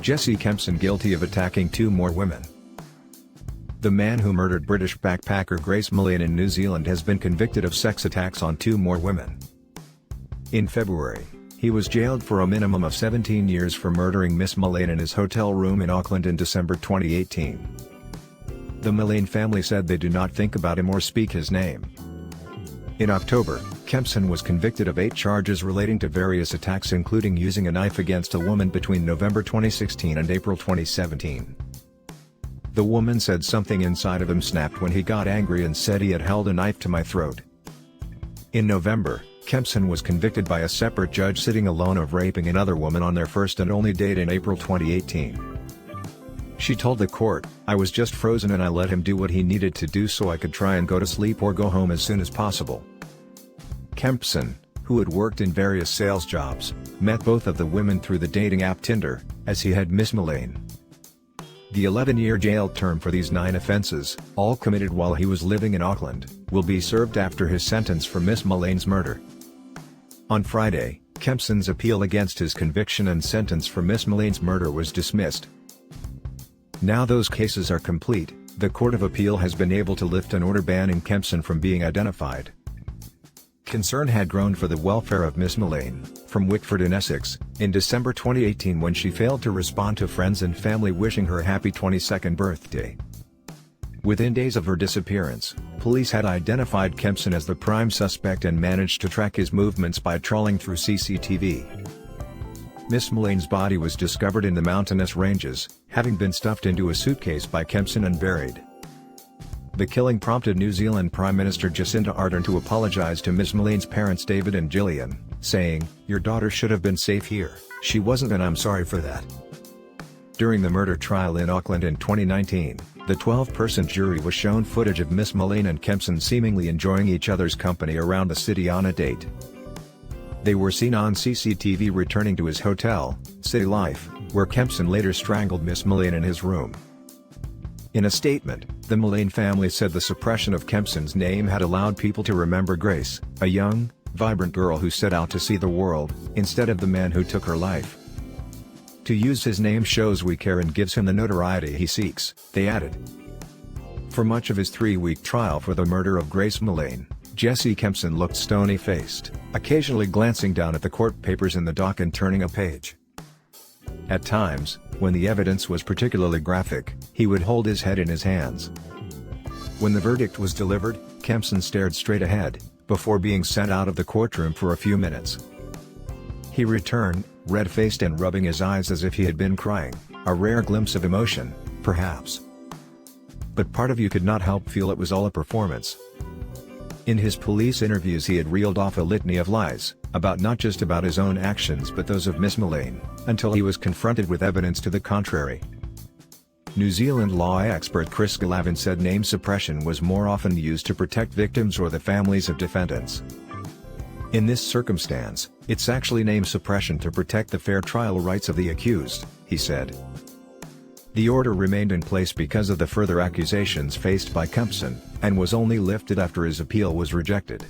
Jesse Kempson guilty of attacking 2 more women. The man who murdered British backpacker Grace Millane in New Zealand has been convicted of sex attacks on 2 more women. In February, he was jailed for a minimum of 17 years for murdering Miss Millane in his hotel room in Auckland in December 2018. The Millane family said they do not think about him or speak his name. In October, Kempson was convicted of 8 charges relating to various attacks, including using a knife against a woman between November 2016 and April 2017. The woman said something inside of him snapped when he got angry and said he had held a knife to my throat. In November, Kempson was convicted by a separate judge sitting alone of raping another woman on their first and only date in April 2018. She told the court, "I was just frozen and I let him do what he needed to do so I could try and go to sleep or go home as soon as possible." Kempson, who had worked in various sales jobs, met both of the women through the dating app Tinder, as he had Miss Millane. The 11-year jail term for these 9 offenses, all committed while he was living in Auckland, will be served after his sentence for Miss Millane's murder. On Friday, Kempson's appeal against his conviction and sentence for Miss Millane's murder was dismissed. Now those cases are complete, the Court of Appeal has been able to lift an order banning Kempson from being identified. Concern had grown for the welfare of Miss Millane, from Wickford in Essex, in December 2018 when she failed to respond to friends and family wishing her a happy 22nd birthday. Within days of her disappearance, police had identified Kempson as the prime suspect and managed to track his movements by trawling through CCTV. Miss Millane's body was discovered in the mountainous ranges, having been stuffed into a suitcase by Kempson and buried. The killing prompted New Zealand Prime Minister Jacinda Ardern to apologise to Miss Millane's parents David and Gillian, saying, "Your daughter should have been safe here, she wasn't and I'm sorry for that." During the murder trial in Auckland in 2019, the 12-person jury was shown footage of Miss Millane and Kempson seemingly enjoying each other's company around the city on a date. They were seen on CCTV returning to his hotel, City Life, where Kempson later strangled Miss Millane in his room. In a statement, the Millane family said the suppression of Kempson's name had allowed people to remember Grace, a young, vibrant girl who set out to see the world, instead of the man who took her life. "To use his name shows we care and gives him the notoriety he seeks," they added. For much of his 3-week trial for the murder of Grace Millane, Jesse Kempson looked stony-faced, occasionally glancing down at the court papers in the dock and turning a page. At times, when the evidence was particularly graphic, he would hold his head in his hands. When the verdict was delivered, Kempson stared straight ahead, before being sent out of the courtroom for a few minutes. He returned, red-faced and rubbing his eyes as if he had been crying, a rare glimpse of emotion, perhaps. But part of you could not help feel it was all a performance. In his police interviews he had reeled off a litany of lies, not just about his own actions but those of Miss Millane, until he was confronted with evidence to the contrary. New Zealand law expert Chris Gallavin said name suppression was more often used to protect victims or the families of defendants. In this circumstance, it's actually name suppression to protect the fair trial rights of the accused, he said. The order remained in place because of the further accusations faced by Kempson, and was only lifted after his appeal was rejected.